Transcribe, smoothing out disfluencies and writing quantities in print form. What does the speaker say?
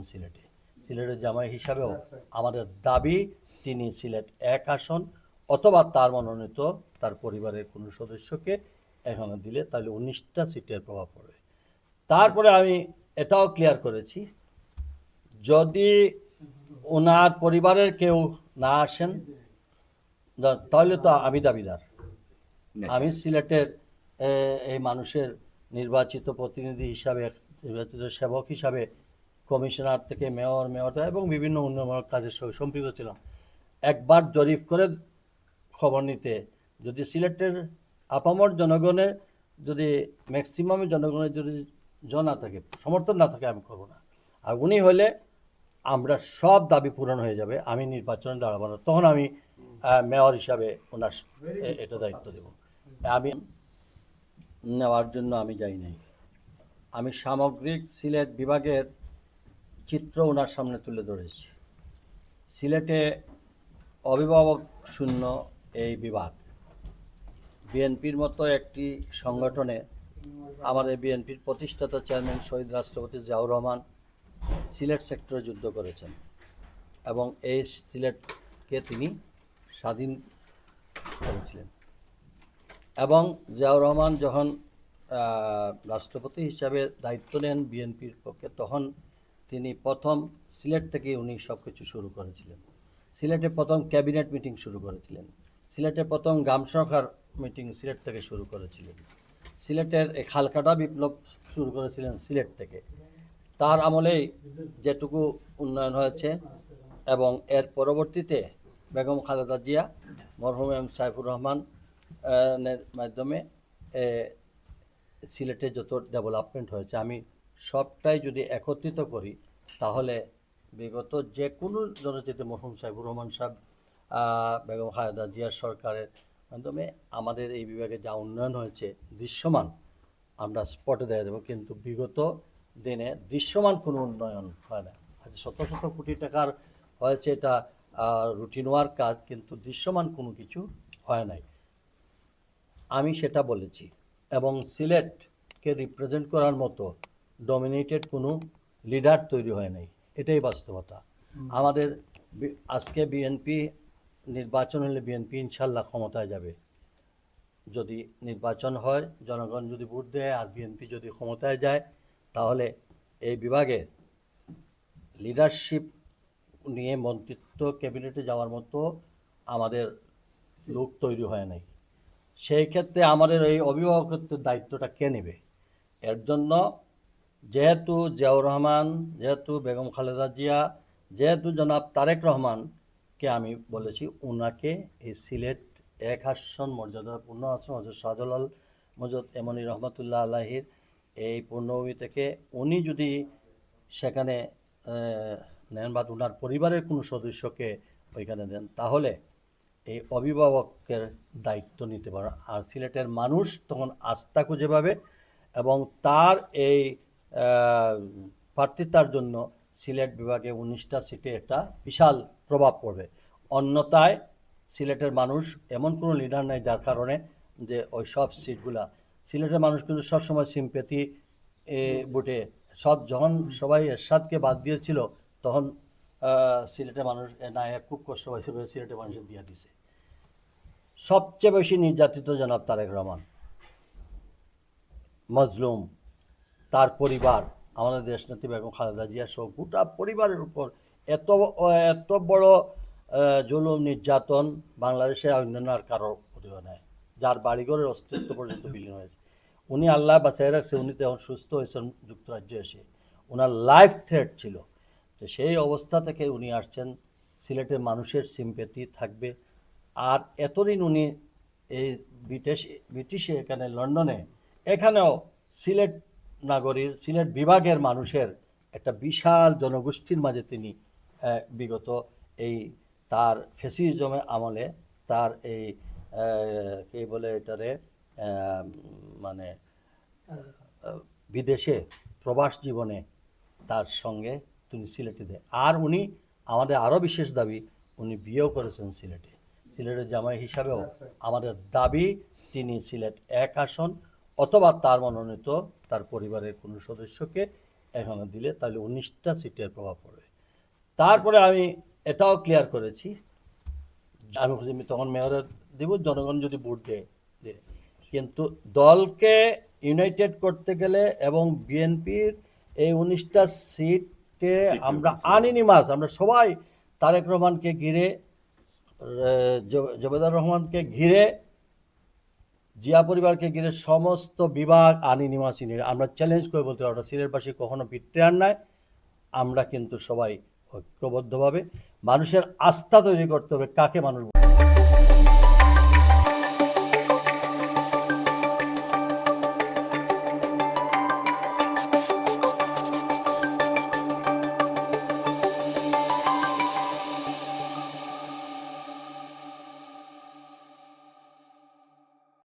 সিলেটে। সিলেটের জামাই হিসাবেও আমাদের দাবি তিনি সিলেট 1 আসন অথবা তার মনোনীত তার পরিবারের কোনো সদস্যকে এখানে দিলে তাহলে 19টা সিটের প্রভাব পড়বে। তারপরে আমি এটাও ক্লিয়ার করেছি, যদি ওনার পরিবারের কেউ না আসেন তাহলে তো আমি দাবিদার। আমি সিলেটের এই মানুষের নির্বাচিত প্রতিনিধি হিসাবে, নির্বাচিত সেবক হিসাবে কমিশনার থেকে মেয়র এবং বিভিন্ন উন্নয়নমূলক কাজের সঙ্গে সম্পৃক্ত ছিলাম। একবার জরিপ করে খবর নিতে, যদি সিলেটের আপামর জনগণের যদি ম্যাক্সিমাম জনগণের যদি না থাকে, সমর্থন না থাকে, আমি করবো না। আর উনি হলে আমরা সব দাবি পূরণ হয়ে যাবে, আমি নির্বাচনে দাঁড়াবো না, তখন আমি মেয়র হিসাবে ওনার এটা দায়িত্ব দেব। আমি নেওয়ার জন্য আমি যাই নাই, আমি সামগ্রিক সিলেট বিভাগের চিত্র ওনার সামনে তুলে ধরেছি। সিলেটে অভিভাবক শূন্য এই বিভাগ। বিএনপির মতো একটি সংগঠনে আমাদের বিএনপির প্রতিষ্ঠাতা চেয়ারম্যান শহীদ রাষ্ট্রপতি জিয়াউর রহমান সিলেট সেক্টরে যুদ্ধ করেছেন এবং এই সিলেটকে তিনি স্বাধীন করেছিলেন। এবং জিয়াউর রহমান যখন রাষ্ট্রপতি হিসাবে দায়িত্ব নেন বিএনপির পক্ষে, তখন তিনি প্রথম সিলেট থেকে উনি সব কিছু শুরু করেছিলেন। সিলেটে প্রথম ক্যাবিনেট মিটিং শুরু করেছিলেন, সিলেটে প্রথম গ্রাম সরকার মিটিং সিলেট থেকে শুরু করেছিলেন, সিলেটের খালকাটা বিপ্লব শুরু করেছিলেন সিলেট থেকে। তার আমলেই যেটুকু উন্নয়ন হয়েছে এবং এর পরবর্তীতে বেগম খালেদা জিয়া, মরহুম এম সাইফুর রহমান এর মাধ্যমে সিলেটে যত ডেভেলপমেন্ট হয়েছে, আমি সবটাই যদি একত্রিত করি তাহলে বিগত যে কোনো জনচিত্রে মরহুম সাইফুর রহমান সাহেব, বেগম খালেদা জিয়ার সরকারের মাধ্যমে আমাদের এই বিভাগে যা উন্নয়ন হয়েছে দৃশ্যমান আমরা স্পটে দেখা দেবো। কিন্তু বিগত দিনে দৃশ্যমান কোনো উন্নয়ন হয় না। আজ শত শত কোটি টাকার হয়েছে, এটা রুটিন ওয়ার্ক কাজ, কিন্তু দৃশ্যমান কোনো কিছু হয় নাই। আমি সেটা বলেছি এবং সিলেটকে রিপ্রেজেন্ট করার মতো ডমিনেটেড কোনো লিডার তৈরি হয় নাই, এটাই বাস্তবতা। আমাদের আজকে বিএনপি নির্বাচন হলে বিএনপি ইনশাল্লাহ ক্ষমতায় যাবে। যদি নির্বাচন হয়, জনগণ যদি ভোট দেয় আর বিএনপি যদি ক্ষমতায় যায়, তাহলে এই বিভাগে লিডারশিপ নিয়ে মন্ত্রিত্ব ক্যাবিনেটে যাওয়ার মতো আমাদের লোক তৈরি হয় নাই। সেই ক্ষেত্রে আমাদের এই অভিভাবকত্বের দায়িত্বটা কে নেবে? এর জন্য যেহেতু জিয়াউর রহমান, যেহেতু বেগম খালেদা জিয়া, যেহেতু জনাব তারেক রহমানকে আমি বলেছি ওনাকে এই সিলেট 1 আসন মর্যাদাপূর্ণ আসন হজরত শাহজালাল মজদ এমনি রহমতুল্লাহ আলাহির এই পূর্ণভূমি থেকে উনি যদি সেখানে নেন বা ওনার পরিবারের কোনো সদস্যকে ওইখানে দেন, তাহলে এই অভিভাবকের দায়িত্ব নিতে পারে। আর সিলেটের মানুষ তখন আস্থা খুঁজে পাবে এবং তার এই প্রার্থিতার জন্য সিলেট বিভাগে 19টা সিটে একটা বিশাল প্রভাব পড়বে। অন্যথায় সিলেটের মানুষ এমন কোনো লিডার নেই যার কারণে যে ওই সব সিটগুলা, সিলেটের মানুষ কিন্তু সবসময় সিম্পেথি বুটে সব, যখন সবাই এরশাদকে বাদ দিয়েছিল তখন সিলেটের মানুষ না খুব কষ্ট হয়েছে, সিলেটের মানুষের দিয়ে দিছে। সবচেয়ে বেশি নির্যাতিত জনাব তারেক রহমান, মজলুম, তার পরিবার, আমাদের দেশনেত্রী বেগম খালেদা জিয়া সহ গোটা পরিবারের উপর এত এত বড় জুলুম নির্যাতন বাংলাদেশে অন্যান্য আর কারো প্রতিভা নেয়, যার বাড়িঘরের অস্তিত্ব পর্যন্ত বিলীন হয়েছে। উনি আল্লাহ বাঁচাই রাখছে, উনি তখন সুস্থ হয়েছেন যুক্তরাজ্যে এসে, ওনার লাইফ থ্রেট ছিল। তো সেই অবস্থা থেকে উনি আসছেন, সিলেটের মানুষের সিম্পেথি থাকবে। আর এতদিন উনি এই ব্রিটিশে এখানে লন্ডনে, এখানেও সিলেট নাগরীর, সিলেট বিভাগের মানুষের একটা বিশাল জনগোষ্ঠীর মাঝে তিনি বিগত এই তার ফ্যাসিজমের আমলে তার এই কে বলে এটারে মানে বিদেশে প্রবাস জীবনে তার সঙ্গে তিনি সিলেটে দেয়। আর উনি আমাদের আরও বিশেষ দাবি, উনি বিয়েও করেছেন সিলেটে। সিলেটের জামাই হিসাবেও আমাদের দাবি তিনি সিলেট 1 আসন অথবা তার মনোনীত তার পরিবারের কোনো সদস্যকে এখানে দিলে তাহলে 19টা সিটের প্রভাব পড়বে। তারপরে আমি এটাও ক্লিয়ার করেছি, আমি তখন মেয়রের দিব, জনগণ যদি ভোট দেয়। কিন্তু দলকে ইউনাইটেড করতে গেলে এবং বিএনপির এই 19টা সিটে আমরা আনইনিমাস, আমরা সবাই তারেক রহমানকে ঘিরে, জবেদার রহমানকে ঘিরে, জিয়া পরিবারকে ঘিরে সমস্ত বিভাগ আনইনিমাসই নিয়ে আমরা চ্যালেঞ্জ করে বলতে পারবো সিলেটবাসী কখনো বিট্রেয়ার নাই। আমরা কিন্তু সবাই ঐক্যবদ্ধভাবে মানুষের আস্থা তৈরি করতে হবে, কাকে মানুষ